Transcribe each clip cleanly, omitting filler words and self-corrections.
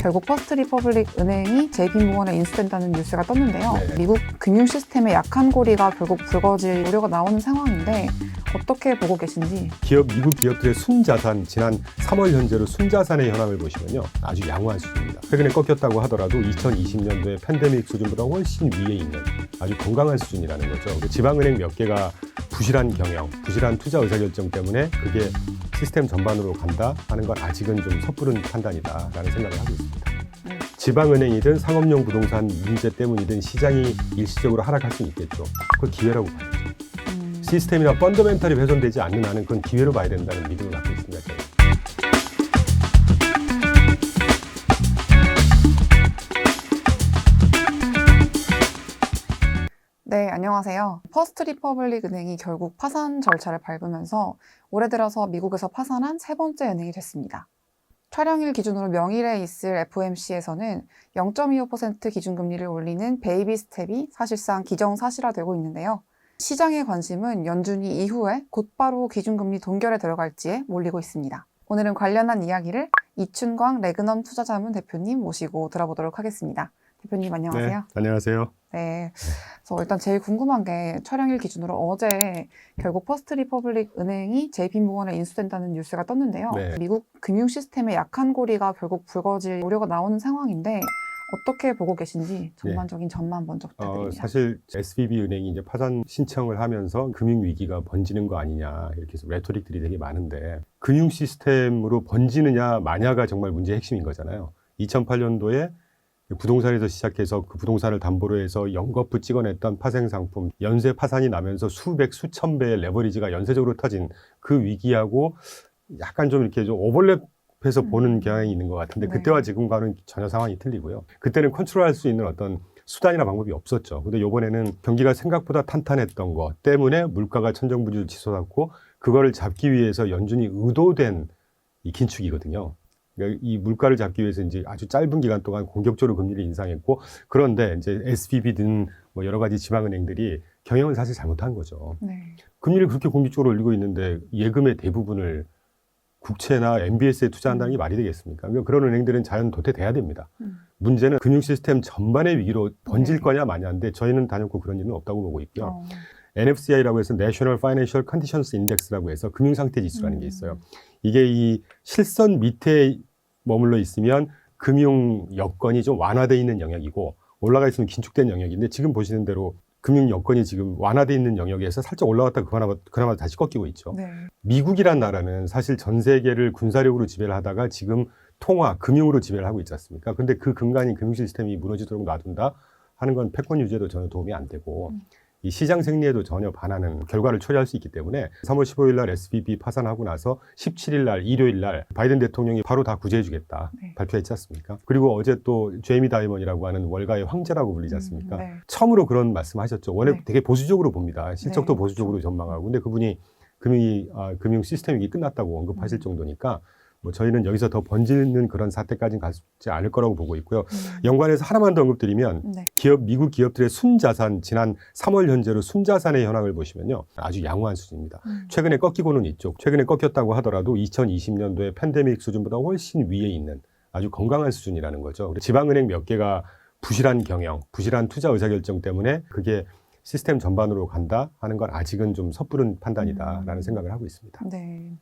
결국 퍼스트 리퍼블릭 은행이 JP모건에 인수된다는 뉴스가 떴는데요. 네. 미국 금융 시스템의 약한 고리가 결국 불거질 우려가 나오는 상황인데 어떻게 보고 계신지. 미국 기업들의 순자산, 지난 3월 현재로 순자산의 현황을 보시면요, 아주 양호한 수준입니다. 최근에 꺾였다고 하더라도 2020년도의 팬데믹 수준보다 훨씬 위에 있는 아주 건강한 수준이라는 거죠. 지방은행 몇 개가 부실한 경영, 부실한 투자 의사결정 때문에 그게 시스템 전반으로 간다 하는 건 아직은 좀 섣부른 판단이다라는 생각을 하고 있습니다. 지방은행이든 상업용 부동산 문제 때문이든 시장이 일시적으로 하락할 수는 있겠죠. 그걸 기회라고 봐야죠. 시스템이나 펀더멘탈이 훼손되지 않는 한은 그건 기회로 봐야 된다는 믿음을 갖고 있습니다. 저는. 네, 안녕하세요. 퍼스트 리퍼블릭 은행이 결국 파산 절차를 밟으면서 올해 들어서 미국에서 파산한 세 번째 은행이 됐습니다. 촬영일 기준으로 명일에 있을 FOMC에서는 0.25% 기준금리를 올리는 베이비 스텝이 사실상 기정사실화되고 있는데요. 시장의 관심은 연준이 이후에 곧바로 기준금리 동결에 들어갈지에 몰리고 있습니다. 오늘은 관련한 이야기를 이춘광 레그넘 투자자문 대표님 모시고 들어보도록 하겠습니다. 대표님 안녕하세요. 네, 안녕하세요. 네, 그래서 일단 제일 궁금한 게 촬영일 기준으로 어제 결국 퍼스트 리퍼블릭 은행이 JP모건에 인수된다는 뉴스가 떴는데요. 네. 미국 금융 시스템의 약한 고리가 결국 불거질 우려가 나오는 상황인데 어떻게 보고 계신지 전반적인 전망 먼저 부탁드립니다. 사실 SVB 은행이 이제 파산 신청을 하면서 금융 위기가 번지는 거 아니냐 이렇게 해서 레토릭들이 되게 많은데, 금융 시스템으로 번지느냐 마냐가 정말 문제의 핵심인 거잖아요. 2008년도에 부동산에서 시작해서 그 부동산을 담보로 해서 연거푸 찍어냈던 파생 상품, 연쇄 파산이 나면서 수백, 수천 배의 레버리지가 연쇄적으로 터진 그 위기하고 약간 좀 이렇게 좀 오버랩해서 보는 경향이 있는 것 같은데, 네. 그때와 지금과는 전혀 상황이 틀리고요. 그때는 컨트롤할 수 있는 어떤 수단이나 방법이 없었죠. 근데 이번에는 경기가 생각보다 탄탄했던 것 때문에 물가가 천정부지로 치솟았고, 그거를 잡기 위해서 연준이 의도된 이 긴축이거든요. 그러니까 이 물가를 잡기 위해서 이제 아주 짧은 기간 동안 공격적으로 금리를 인상했고, 그런데 이제 SVB든 뭐 여러 가지 지방은행들이 경영을 사실 잘못한 거죠. 네. 금리를 그렇게 공격적으로 올리고 있는데 예금의 대부분을 국채나 MBS에 투자한다는 게 말이 되겠습니까? 그러니까 그런 은행들은 자연 도태돼야 됩니다. 문제는 금융 시스템 전반의 위기로 번질 거냐 마냐인데, 저희는 단연코 그런 일은 없다고 보고 있고요. NFCI라고 해서 National Financial Conditions Index라고 해서 금융상태 지수라는 게 있어요. 이게 이 실선 밑에 머물러 있으면 금융 여건이 좀 완화되어 있는 영역이고, 올라가 있으면 긴축된 영역인데, 지금 보시는 대로 금융 여건이 지금 완화되어 있는 영역에서 살짝 올라갔다 그나마 다시 꺾이고 있죠. 네. 미국이란 나라는 사실 전 세계를 군사력으로 지배를 하다가 지금 통화, 금융으로 지배를 하고 있지 않습니까? 근데 그 근간인 금융 시스템이 무너지도록 놔둔다 하는 건 패권 유지에도 전혀 도움이 안 되고, 이 시장 생리에도 전혀 반하는 결과를 초래할 수 있기 때문에 3월 15일 날 SVB 파산하고 나서 17일 날 일요일 날 바이든 대통령이 바로 다 구제해 주겠다 발표했지 않습니까? 그리고 어제 또 제이미 다이먼이라고 하는 월가의 황제라고 불리지 않습니까? 처음으로 그런 말씀하셨죠. 원래 되게 보수적으로 봅니다. 실적도 보수적으로 전망하고. 근데 그분이 금융 시스템이 끝났다고 언급하실 정도니까 뭐 저희는 여기서 더 번지는 그런 사태까지는 가지 않을 거라고 보고 있고요. 연관해서 하나만 더 언급드리면, 미국 기업들의 순자산, 지난 3월 현재로 순자산의 현황을 보시면요, 아주 양호한 수준입니다. 최근에 꺾이고는 있죠. 최근에 꺾였다고 하더라도 2020년도의 팬데믹 수준보다 훨씬 위에 있는 아주 건강한 수준이라는 거죠. 지방은행 몇 개가 부실한 경영, 부실한 투자 의사결정 때문에 그게 시스템 전반으로 간다 하는 건 아직은 좀 섣부른 판단이다라는 생각을 하고 있습니다. 네.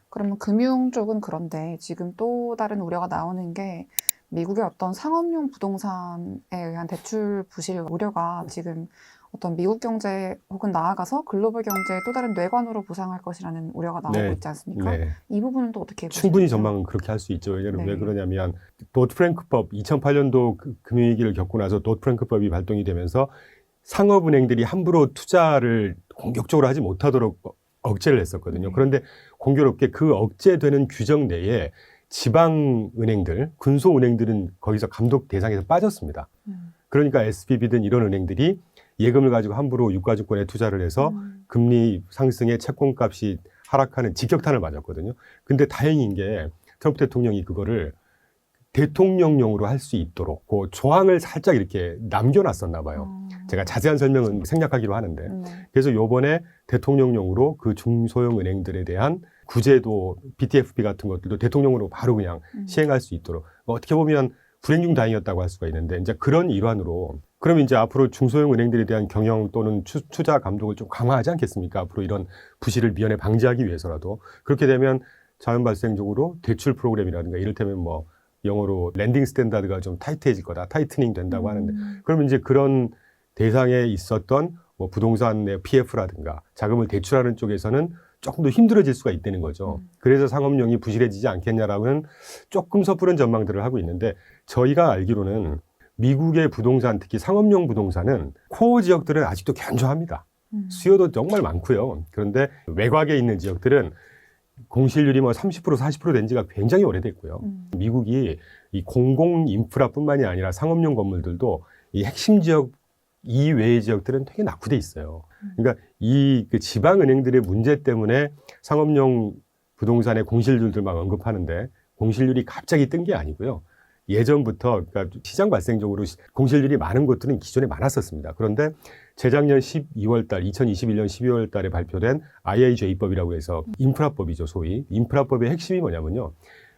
그러면 금융 쪽은 그런데 지금 또 다른 우려가 나오는 게 미국의 어떤 상업용 부동산에 의한 대출 부실 우려가 지금 어떤 미국 경제 혹은 나아가서 글로벌 경제의 또 다른 뇌관으로 부상할 것이라는 우려가 나오고 있지 않습니까? 이 부분은 또 어떻게 보시나요? 충분히 전망은 그렇게 할 수 있죠. 왜냐하면 왜 그러냐면 도드-프랭크법 2008년도 금융위기를 겪고 나서 도드-프랭크법이 발동이 되면서 상업은행들이 함부로 투자를 공격적으로 하지 못하도록 억제를 했었거든요. 그런데 공교롭게 그 억제되는 규정 내에 지방은행들, 군소은행들은 거기서 감독 대상에서 빠졌습니다. 그러니까 SVB든 이런 은행들이 예금을 가지고 함부로 유가증권에 투자를 해서 금리 상승에 채권값이 하락하는 직격탄을 맞았거든요. 근데 다행인 게 트럼프 대통령이 그거를 대통령령으로 할 수 있도록 그 조항을 살짝 이렇게 남겨놨었나 봐요. 제가 자세한 설명은 생략하기로 하는데, 그래서 요번에 대통령령으로 그 중소형 은행들에 대한 구제도 BTFP 같은 것들도 대통령으로 바로 그냥 시행할 수 있도록 어떻게 보면 불행 중 다행이었다고 할 수가 있는데 이제 그런 일환으로 그럼 이제 앞으로 중소형 은행들에 대한 경영 또는 투자 감독을 좀 강화하지 않겠습니까? 앞으로 이런 부실을 미연에 방지하기 위해서라도 그렇게 되면 자연 발생적으로 대출 프로그램이라든가 이를테면 뭐 영어로 랜딩 스탠다드가 좀 타이트해질 거다, 타이트닝 된다고 하는데 그러면 이제 그런 대상에 있었던 뭐 부동산의 PF라든가 자금을 대출하는 쪽에서는 조금 더 힘들어질 수가 있다는 거죠. 그래서 상업용이 부실해지지 않겠냐라고는 조금 섣부른 전망들을 하고 있는데 저희가 알기로는 미국의 부동산, 특히 상업용 부동산은 코어 지역들은 아직도 견조합니다. 수요도 정말 많고요. 그런데 외곽에 있는 지역들은 공실률이 뭐 30%, 40% 된 지가 굉장히 오래됐고요. 미국이 이 공공 인프라뿐만이 아니라 상업용 건물들도 이 핵심 지역 이외의 지역들은 되게 낙후돼 있어요. 그러니까 이 그 지방 은행들의 문제 때문에 상업용 부동산의 공실률들만 언급하는데 공실률이 갑자기 뜬 게 아니고요. 예전부터 그러니까 시장 발생적으로 공실률이 많은 곳들은 기존에 많았었습니다. 그런데 재작년 12월 달, 2021년 12월 달에 발표된 IIJ법이라고 해서 인프라법이죠, 소위. 인프라법의 핵심이 뭐냐면요.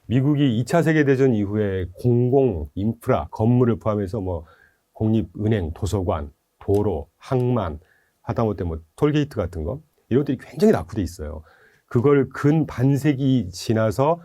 미국이 2차 세계대전 이후에 공공 인프라, 건물을 포함해서 뭐 공립은행, 도서관, 도로, 항만, 하다못해 뭐 톨게이트 같은 거 이런 것들이 굉장히 낙후돼 있어요. 그걸 근 반세기 지나서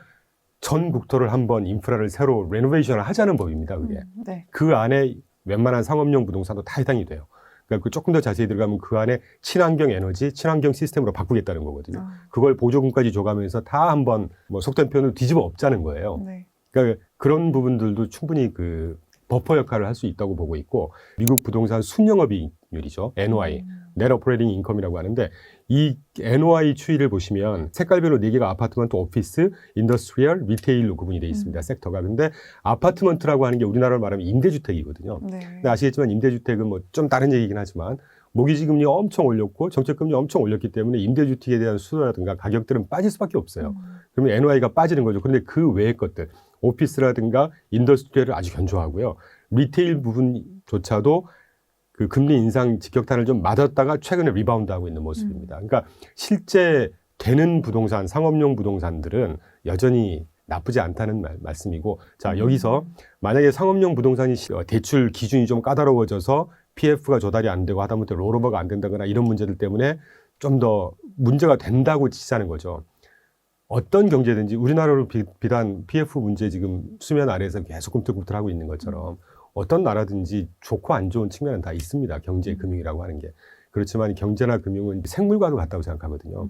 전 국토를 한번 인프라를 새로 레노베이션을 하자는 법입니다. 그게. 네. 그 안에 웬만한 상업용 부동산도 다 해당이 돼요. 그러니까 조금 더 자세히 들어가면 그 안에 친환경 에너지, 친환경 시스템으로 바꾸겠다는 거거든요. 그걸 보조금까지 줘가면서 다 한번 뭐 속된 표현으로 뒤집어 엎자는 거예요. 네. 그러니까 그런 부분들도 충분히 그 버퍼 역할을 할 수 있다고 보고 있고 미국 부동산 순영업이율이죠. NOI, Net Operating Income이라고 하는데 이 NOI 추이를 보시면 색깔별로 4개가 아파트먼트, 오피스, 인더스트리얼, 리테일로 구분이 되어 있습니다. 섹터가. 근데 아파트먼트라고 하는 게 우리나라로 말하면 임대주택이거든요. 네. 근데 아시겠지만 임대주택은 뭐 좀 다른 얘기긴 하지만 모기지금리 엄청 올렸고 정책금리 엄청 올렸기 때문에 임대주택에 대한 수요라든가 가격들은 빠질 수밖에 없어요. 그러면 NOI가 빠지는 거죠. 그런데 그 외의 것들 오피스라든가 인더스트리얼을 아주 견조하고요. 리테일 부분조차도 그 금리 인상 직격탄을 좀 맞았다가 최근에 리바운드하고 있는 모습입니다. 그러니까 실제 되는 부동산, 상업용 부동산들은 여전히 나쁘지 않다는 말씀이고 자 여기서 만약에 상업용 부동산이 대출 기준이 좀 까다로워져서 PF가 조달이 안 되고 하다못해 롤오버가 안 된다거나 이런 문제들 때문에 좀 더 문제가 된다고 치자는 거죠. 어떤 경제든지 우리나라로 비단 PF 문제 지금 수면 아래에서 계속 꿈틀꿈틀하고 있는 것처럼 어떤 나라든지 좋고 안 좋은 측면은 다 있습니다. 경제, 금융이라고 하는 게. 그렇지만 경제나 금융은 생물과도 같다고 생각하거든요.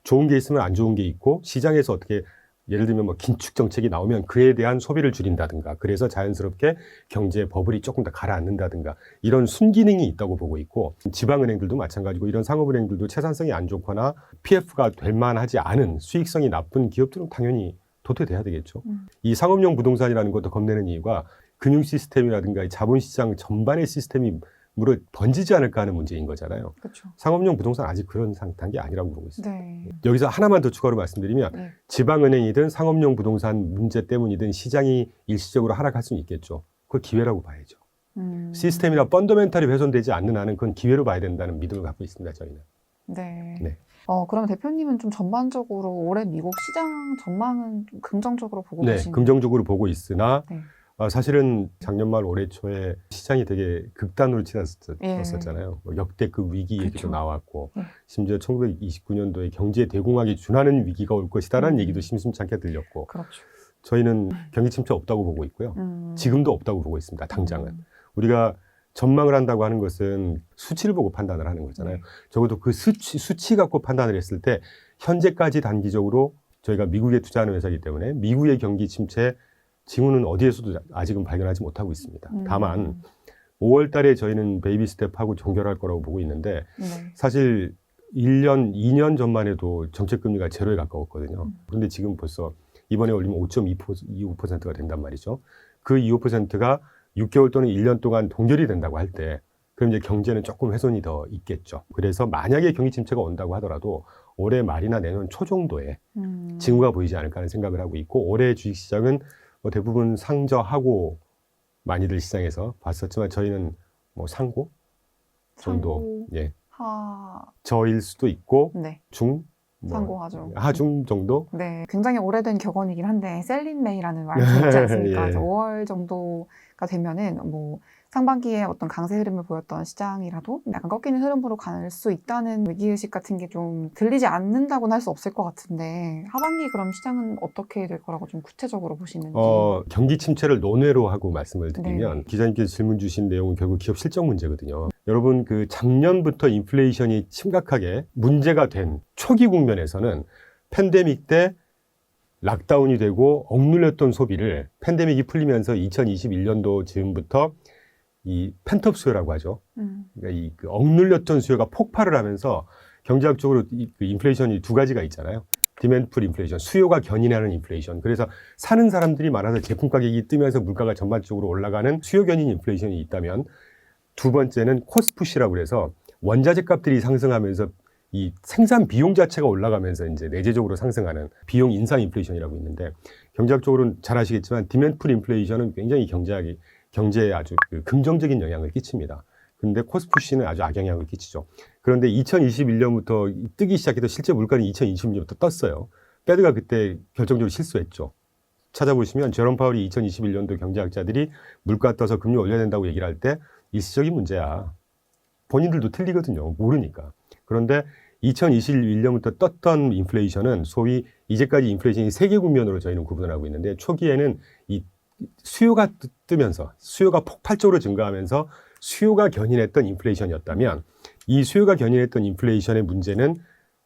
좋은 게 있으면 안 좋은 게 있고 시장에서 어떻게 예를 들면 뭐 긴축 정책이 나오면 그에 대한 소비를 줄인다든가 그래서 자연스럽게 경제 버블이 조금 더 가라앉는다든가 이런 순기능이 있다고 보고 있고 지방은행들도 마찬가지고 이런 상업은행들도 채산성이 안 좋거나 PF가 될 만하지 않은 수익성이 나쁜 기업들은 당연히 도태돼야 되겠죠. 이 상업용 부동산이라는 것도 겁내는 이유가 금융 시스템이라든가 자본시장 전반의 시스템이 물어 번지지 않을까 하는 문제인 거잖아요. 그렇죠. 상업용 부동산 아직 그런 단계 아니라고 보고 있습니다. 네. 여기서 하나만 더 추가로 말씀드리면 네. 지방은행이든 상업용 부동산 문제 때문이든 시장이 일시적으로 하락할 수는 있겠죠. 그걸 기회라고 봐야죠. 시스템이나 펀더멘탈이 훼손되지 않는 한은 그건 기회로 봐야 된다는 믿음을 갖고 있습니다. 저희는. 네. 네. 그럼 대표님은 좀 전반적으로 올해 미국 시장 전망은 좀 긍정적으로 보고 네, 계신가요? 긍정적으로 보고 있으나 네. 사실은 작년 말 올해 초에 시장이 되게 극단으로 치닫았었잖아요. 뭐 역대급 위기 얘기도 그쵸. 나왔고 네. 심지어 1929년도에 경제 대공황이 준하는 위기가 올 것이다라는 얘기도 심심찮게 들렸고 그렇죠. 저희는 경기 침체 없다고 보고 있고요. 지금도 없다고 보고 있습니다. 당장은. 우리가 전망을 한다고 하는 것은 수치를 보고 판단을 하는 거잖아요. 네. 적어도 그 수치 갖고 판단을 했을 때 현재까지 단기적으로 저희가 미국에 투자하는 회사이기 때문에 미국의 경기 침체 징후는 어디에서도 아직은 발견하지 못하고 있습니다. 다만 5월 달에 저희는 베이비 스텝하고 종결할 거라고 보고 있는데 네. 사실 1년, 2년 전만 해도 정책금리가 제로에 가까웠거든요. 그런데 지금 벌써 이번에 올리면 5.25%가 된단 말이죠. 그 25%가 6개월 또는 1년 동안 동결이 된다고 할 때 그럼 이제 경제는 조금 훼손이 더 있겠죠. 그래서 만약에 경기 침체가 온다고 하더라도 올해 말이나 내년 초 정도에 징후가 보이지 않을까 하는 생각을 하고 있고 올해 주식시장은 뭐 대부분 상저하고 많이들 시장에서 봤었지만 저희는 뭐 상고 정도 상고, 예 하. 저일 수도 있고 네. 중 상고하중. 하중 정도? 네, 굉장히 오래된 격언이긴 한데 셀린 메이라는 말이 있지 않습니까? 예. 그래서 5월 정도가 되면은 뭐 상반기에 어떤 강세 흐름을 보였던 시장이라도 약간 꺾이는 흐름으로 갈 수 있다는 위기의식 같은 게 좀 들리지 않는다고는 할 수 없을 것 같은데 하반기 그럼 시장은 어떻게 될 거라고 좀 구체적으로 보시는지. 경기 침체를 논외로 하고 말씀을 드리면 네. 기자님께서 질문 주신 내용은 결국 기업 실적 문제거든요. 여러분 그 작년부터 인플레이션이 심각하게 문제가 된 초기 국면에서는 팬데믹 때 락다운이 되고 억눌렸던 소비를 팬데믹이 풀리면서 2021년도 즈음부터 이 펜트업 수요라고 하죠. 그러니까 그 억눌렸던 수요가 폭발을 하면서 경제학적으로 그 인플레이션이 두 가지가 있잖아요. 디맨드 인플레이션, 수요가 견인하는 인플레이션. 그래서 사는 사람들이 많아서 제품 가격이 뜨면서 물가가 전반적으로 올라가는 수요 견인 인플레이션이 있다면 두 번째는 코스트 푸시라고 해서 원자재 값들이 상승하면서 이 생산 비용 자체가 올라가면서 이제 내재적으로 상승하는 비용 인상 인플레이션이라고 있는데 경제학적으로는 잘 아시겠지만 디맨드 인플레이션은 굉장히 경제에 아주 그 긍정적인 영향을 끼칩니다. 근데 코스트 푸시는 아주 악영향을 끼치죠. 그런데 2021년부터 뜨기 시작해서 실제 물가는 2020년부터 떴어요. 페드가 그때 결정적으로 실수했죠. 찾아보시면 제롬 파월이 2021년도 경제학자들이 물가 떠서 금리 올려야 된다고 얘기를 할 때 일시적인 문제야. 본인들도 틀리거든요. 모르니까. 그런데 2021년부터 떴던 인플레이션은 소위 이제까지 인플레이션이 세계 국면으로 저희는 구분을 하고 있는데 초기에는 이 수요가 뜨면서 수요가 폭발적으로 증가하면서 수요가 견인했던 인플레이션이었다면 이 수요가 견인했던 인플레이션의 문제는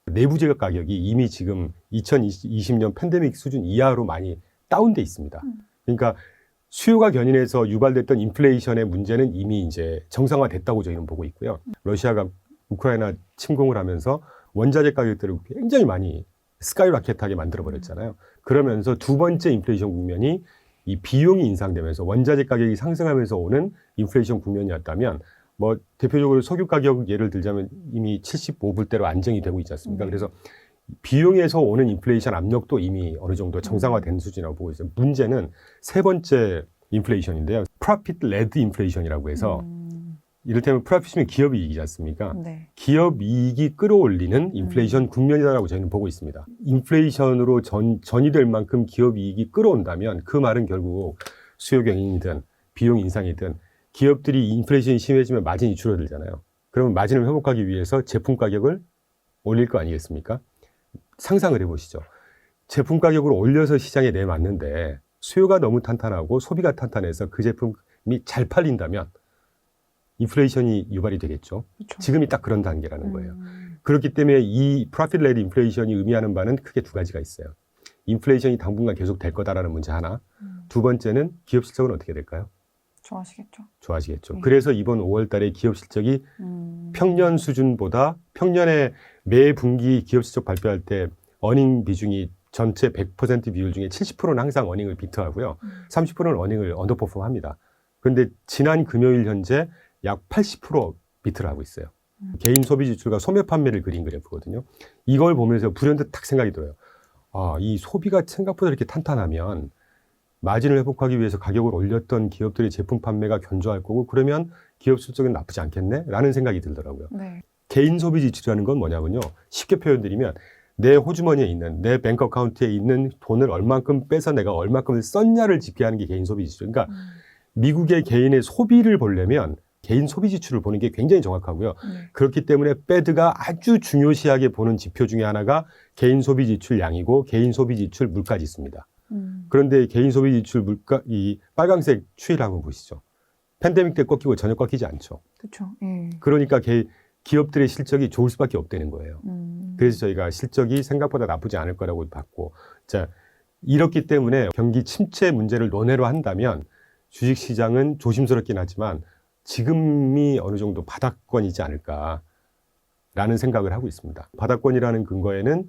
내부재료 가격이 이미 지금 2020년 팬데믹 수준 이하로 많이 다운돼 있습니다. 그러니까 수요가 견인해서 유발됐던 인플레이션의 문제는 이미 이제 정상화됐다고 저희는 보고 있고요. 러시아가 우크라이나 침공을 하면서 원자재 가격들을 굉장히 많이 스카이라켓하게 만들어버렸잖아요. 그러면서 두 번째 인플레이션 국면이 이 비용이 인상되면서 원자재 가격이 상승하면서 오는 인플레이션 국면이었다면 뭐 대표적으로 석유 가격 예를 들자면 이미 75불대로 안정이 되고 있지 않습니까? 그래서 비용에서 오는 인플레이션 압력도 이미 어느 정도 정상화된 수준이라고 보고 있어요. 문제는 세 번째 인플레이션인데요. Profit Led Inflation이라고 해서 이를테면 프라핏이면 기업 이익이지 않습니까? 네. 기업 이익이 끌어올리는 인플레이션 국면이다라고 저희는 보고 있습니다. 인플레이션으로 전이 될 만큼 기업 이익이 끌어온다면 그 말은 결국 수요 경인이든 비용 인상이든 기업들이 인플레이션이 심해지면 마진이 줄어들잖아요. 그러면 마진을 회복하기 위해서 제품 가격을 올릴 거 아니겠습니까? 상상을 해보시죠. 제품 가격을 올려서 시장에 내놨는데 수요가 너무 탄탄하고 소비가 탄탄해서 그 제품이 잘 팔린다면 인플레이션이 유발이 되겠죠. 그렇죠. 지금이 딱 그런 단계라는 거예요. 그렇기 때문에 이 프로핏 레드 인플레이션이 의미하는 바는 크게 두 가지가 있어요. 인플레이션이 당분간 계속 될 거다라는 문제 하나. 두 번째는 기업 실적은 어떻게 될까요? 좋아하시겠죠. 좋아지겠죠. 그래서 이번 5월 달에 기업 실적이 평년 수준보다 평년에 매 분기 기업 실적 발표할 때 어닝 비중이 전체 100% 비율 중에 70%는 항상 어닝을 비트하고요. 30%는 어닝을 언더퍼폼합니다. 그런데 지난 금요일 현재 약 80% 비트를 하고 있어요. 개인 소비 지출과 소매 판매를 그린 그래프거든요. 이걸 보면서 불현듯 딱 생각이 들어요. 아, 이 소비가 생각보다 이렇게 탄탄하면 마진을 회복하기 위해서 가격을 올렸던 기업들의 제품 판매가 견조할 거고 그러면 기업 실적은 나쁘지 않겠네? 라는 생각이 들더라고요. 네. 개인 소비 지출이라는 건 뭐냐면요. 쉽게 표현드리면 내 호주머니에 있는 내 뱅크 어카운트에 있는 돈을 얼만큼 빼서 내가 얼만큼을 썼냐를 집계하는 게 개인 소비 지출. 그러니까 미국의 개인의 소비를 보려면 개인 소비 지출을 보는 게 굉장히 정확하고요. 그렇기 때문에 페드가 아주 중요시하게 보는 지표 중에 하나가 개인 소비 지출 양이고 개인 소비 지출 물가 지수입니다. 그런데 개인 소비 지출 물가, 이 빨간색 추이를 한번 보시죠. 팬데믹 때 꺾이고 전혀 꺾이지 않죠. 그렇죠. 그러니까 기업들의 실적이 좋을 수밖에 없다는 거예요. 그래서 저희가 실적이 생각보다 나쁘지 않을 거라고 봤고, 자, 이렇기 때문에 경기 침체 문제를 논외로 한다면 주식시장은 조심스럽긴 하지만 지금이 어느 정도 바닥권이지 않을까라는 생각을 하고 있습니다. 바닥권이라는 근거에는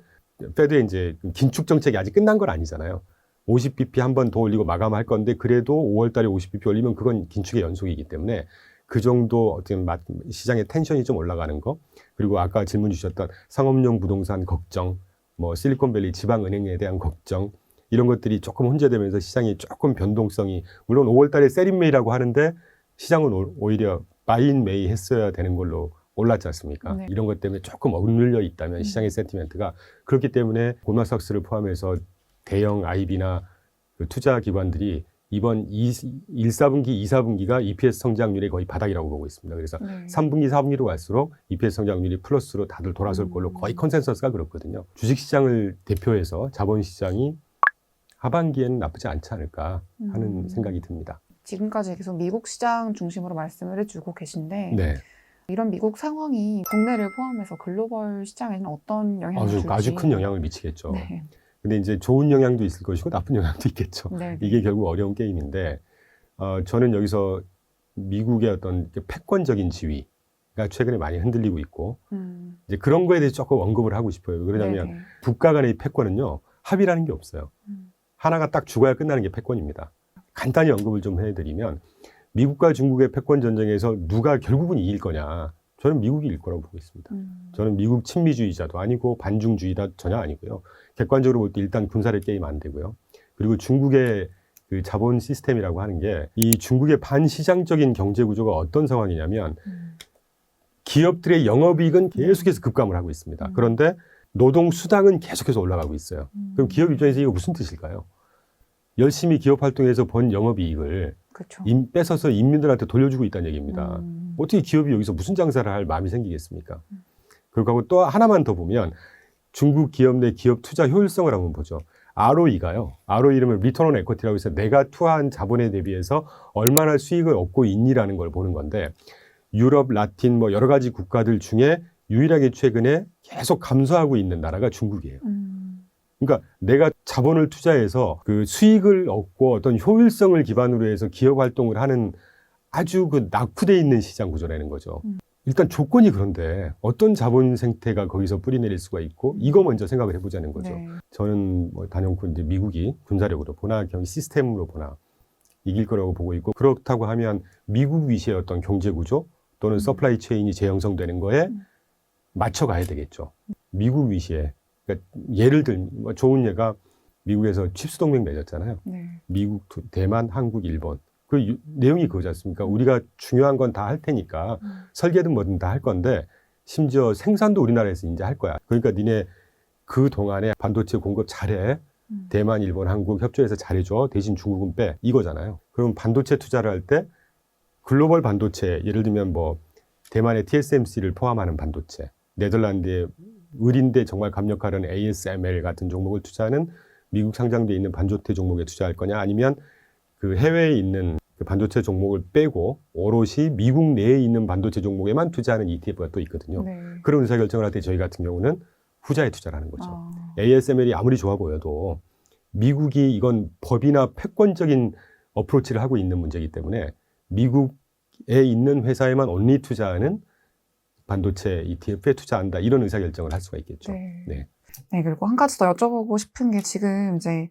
페드의 이제 긴축 정책이 아직 끝난 건 아니잖아요. 50bp 한 번 더 올리고 마감할 건데 그래도 5월 달에 50bp 올리면 그건 긴축의 연속이기 때문에 그 정도 어떤 시장의 텐션이 좀 올라가는 거, 그리고 아까 질문 주셨던 상업용 부동산 걱정, 뭐 실리콘밸리 지방은행에 대한 걱정, 이런 것들이 조금 혼재되면서 시장이 조금 변동성이, 물론 5월 달에 셀인 메이라고 하는데 시장은 오히려 바인 메이 했어야 되는 걸로 올랐지 않습니까? 네. 이런 것 때문에 조금 억눌려 있다면 시장의 센티멘트가 그렇기 때문에 골드만삭스를 포함해서 대형 IB나 그 투자 기관들이 이번 1사분기, 2사분기가 EPS 성장률이 거의 바닥이라고 보고 있습니다. 그래서 네. 3분기, 4분기로 갈수록 EPS 성장률이 플러스로 다들 돌아설 걸로 거의 컨센서스가 그렇거든요. 주식시장을 대표해서 자본시장이 하반기에는 나쁘지 않지 않을까 하는 생각이 듭니다. 지금까지 계속 미국 시장 중심으로 말씀을 해주고 계신데 네. 이런 미국 상황이 국내를 포함해서 글로벌 시장에는 어떤 영향을 줄지 아주 큰 영향을 미치겠죠. 네. 근데 이제 좋은 영향도 있을 것이고 나쁜 영향도 있겠죠. 네. 이게 결국 어려운 게임인데 저는 여기서 미국의 어떤 패권적인 지위가 최근에 많이 흔들리고 있고 이제 그런 거에 대해서 조금 언급을 하고 싶어요. 그러냐면 네네. 국가 간의 패권은요 합의라는 게 없어요. 하나가 딱 죽어야 끝나는 게 패권입니다. 간단히 언급을 좀 해드리면 미국과 중국의 패권 전쟁에서 누가 결국은 이길 거냐? 저는 미국이 이길 거라고 보고 있습니다. 저는 미국 친미주의자도 아니고 반중주의다 전혀 아니고요. 객관적으로 볼 때 일단 군사력 게임 안 되고요. 그리고 중국의 그 자본 시스템이라고 하는 게 이 중국의 반시장적인 경제 구조가 어떤 상황이냐면 기업들의 영업이익은 계속해서 급감을 하고 있습니다. 그런데 노동 수당은 계속해서 올라가고 있어요. 그럼 기업 입장에서 이거 무슨 뜻일까요? 열심히 기업 활동에서 번 영업이익을 그렇죠. 뺏어서 인민들한테 돌려주고 있다는 얘기입니다. 어떻게 기업이 여기서 무슨 장사를 할 마음이 생기겠습니까? 그리고 또 하나만 더 보면 중국 기업 내 기업 투자 효율성을 한번 보죠. ROE가요. ROE 이름을 Return on Equity라고 해서 내가 투하한 자본에 대비해서 얼마나 수익을 얻고 있니라는 걸 보는 건데 유럽, 라틴 뭐 여러 가지 국가들 중에 유일하게 최근에 계속 감소하고 있는 나라가 중국이에요. 그러니까 내가 자본을 투자해서 그 수익을 얻고 어떤 효율성을 기반으로 해서 기업 활동을 하는 아주 그 낙후되어 있는 시장 구조라는 거죠. 일단 조건이 그런데 어떤 자본 생태가 거기서 뿌리내릴 수가 있고 이거 먼저 생각을 해보자는 거죠. 네. 저는 뭐 단연코 이제 미국이 군사력으로 보나 경기 시스템으로 보나 이길 거라고 보고 있고 그렇다고 하면 미국 위시의 어떤 경제 구조 또는 서플라이 체인이 재형성되는 거에 맞춰가야 되겠죠. 미국 위시에 그러니까 예를 들면 뭐 좋은 예가 미국에서 칩스 동맹 맺었잖아요. 네. 미국, 대만, 한국, 일본. 그 내용이 그거지 않습니까? 우리가 중요한 건 다 할 테니까 설계든 뭐든 다 할 건데 심지어 생산도 우리나라에서 이제 할 거야. 그러니까 니네 그 동안에 반도체 공급 잘해. 대만, 일본, 한국 협조해서 잘해줘. 대신 중국은 빼. 이거잖아요. 그럼 반도체 투자를 할 때 글로벌 반도체 예를 들면 뭐 대만의 TSMC를 포함하는 반도체, 네덜란드의 의린데 정말 강력한 ASML 같은 종목을 투자하는 미국 상장되어 있는 반도체 종목에 투자할 거냐 아니면 그 해외에 있는 그 반도체 종목을 빼고 오롯이 미국 내에 있는 반도체 종목에만 투자하는 ETF가 또 있거든요. 네. 그런 의사결정을 할 때 저희 같은 경우는 후자에 투자를 하는 거죠. ASML이 아무리 좋아 보여도 미국이 이건 법이나 패권적인 어프로치를 하고 있는 문제이기 때문에 미국에 있는 회사에만 온리 투자하는 반도체 ETF에 투자한다. 이런 의사결정을 할 수가 있겠죠. 네. 네. 네, 그리고 한 가지 더 여쭤보고 싶은 게 지금 이제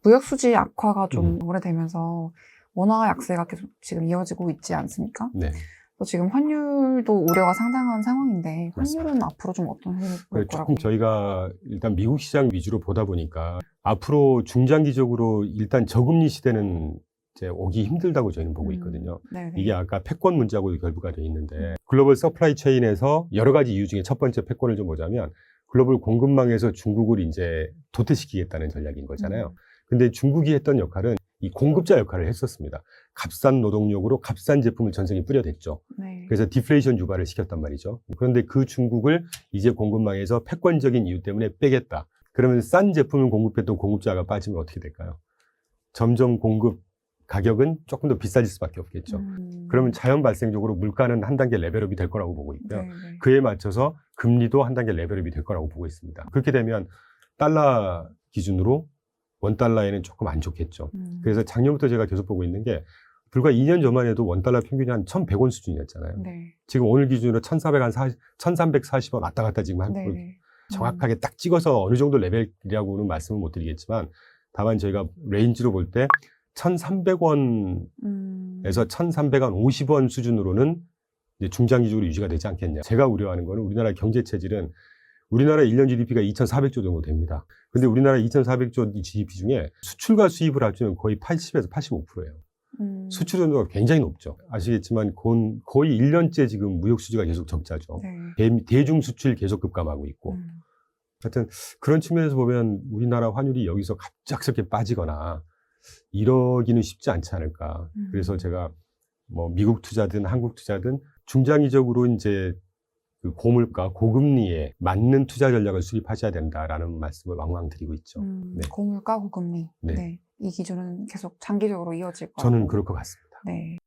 무역 수지 악화가 좀 오래되면서 원화 약세가 계속 지금 이어지고 있지 않습니까? 네. 또 지금 환율도 우려가 상당한 상황인데 맞습니다. 환율은 앞으로 좀 어떤 흐름을 볼 거라고? 조금 저희가 일단 미국 시장 위주로 보다 보니까 앞으로 중장기적으로 일단 저금리 시대는 이제 오기 힘들다고 저희는 보고 있거든요. 네네. 이게 아까 패권 문제하고 결부가 되어 있는데 글로벌 서플라이 체인에서 여러 가지 이유 중에 첫 번째 패권을 좀 보자면 글로벌 공급망에서 중국을 이제 도태시키겠다는 전략인 거잖아요. 근데 중국이 했던 역할은 이 공급자 역할을 했었습니다. 값싼 노동력으로 값싼 제품을 전 세계에 뿌려댔죠. 네. 그래서 디플레이션 유발을 시켰단 말이죠. 그런데 그 중국을 이제 공급망에서 패권적인 이유 때문에 빼겠다. 그러면 싼 제품을 공급했던 공급자가 빠지면 어떻게 될까요? 점점 공급 가격은 조금 더 비싸질 수밖에 없겠죠. 그러면 자연 발생적으로 물가는 한 단계 레벨업이 될 거라고 보고 있고요. 네네. 그에 맞춰서 금리도 한 단계 레벨업이 될 거라고 보고 있습니다. 그렇게 되면 달러 기준으로 원달러에는 조금 안 좋겠죠. 그래서 작년부터 제가 계속 보고 있는 게 불과 2년 전만 해도 원달러 평균이 한 1,100원 수준이었잖아요. 네. 지금 오늘 기준으로 1,340원 왔다 갔다 지금 한 네네. 정확하게 딱 찍어서 어느 정도 레벨이라고는 말씀을 못 드리겠지만 다만 저희가 레인지로 볼 때 1,300원에서 1,350원 수준으로는 이제 중장기적으로 유지가 되지 않겠냐. 제가 우려하는 거는 우리나라 경제 체질은 우리나라 1년 GDP가 2,400조 정도 됩니다. 근데 우리나라 2,400조 GDP 중에 수출과 수입을 합치면 거의 80에서 85%예요. 수출 의존도가 굉장히 높죠. 아시겠지만 거의 1년째 지금 무역 수지가 계속 적자죠. 대중 수출 계속 급감하고 있고. 하여튼 그런 측면에서 보면 우리나라 환율이 여기서 갑작스럽게 빠지거나 이러기는 쉽지 않지 않을까. 그래서 제가 뭐 미국 투자든 한국 투자든 중장기적으로 이제 그 고물가, 고금리에 맞는 투자 전략을 수립하셔야 된다라는 말씀을 왕왕 드리고 있죠. 네. 고물가, 고금리. 네. 네. 이 기준은 계속 장기적으로 이어질 거라고. 저는 그럴 것 같습니다. 네.